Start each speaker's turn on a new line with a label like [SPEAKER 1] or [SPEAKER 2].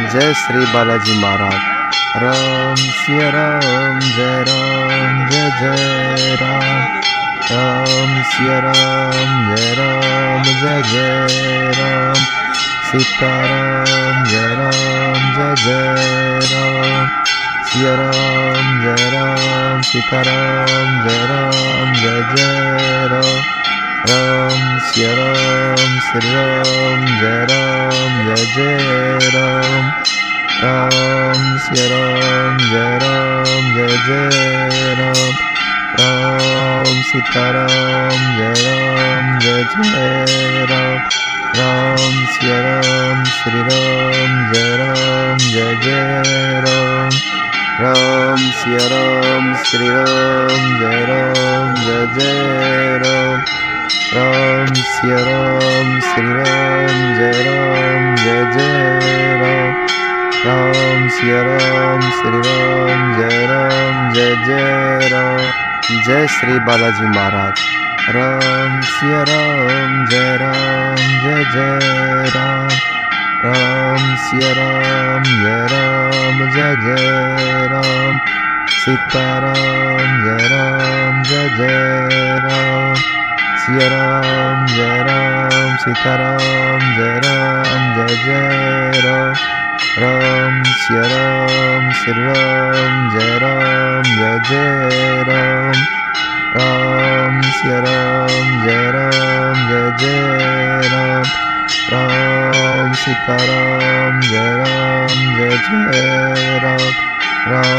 [SPEAKER 1] Jai Shri Balaji Maharaj. Ram Siya Ram, Jai Jai Ram. Ram Siya Ram, Jai Jai Ram. Sitaram Jai Jai Ram. Siya Ram Jai Ram, Sitaram Jai Jai Ram. Ram Siya Ram, Shri Ram Jai Jai Ram. Ram Siya Ram Jai Jai Ram. Ram Sitaram Jai Jai Ram. Ram Siya Ram, Shri Ram Jai Jai Ram. Ram Siya Ram, Shri Ram Jai Jai Ram. Ram Siya Ram, Shri Ram Jai Jai Ram. Ram Siya Ram, Shri Ram Jai Jai Ram. Jai Shri Balaji Maharaj. Ram Siya Ram Jai Jai Ram. Ram Siya Ram Jai Jai Ram. Sitaram Jai Jai Ram. Siya Ram Sitaram Jai Jai Ram. Ram Siya Ram, Shri Ram Jai Jai Ram. Ram Siya Ram Jai Jai Ram. Ram Sitaram Jai Jai Ram. Ram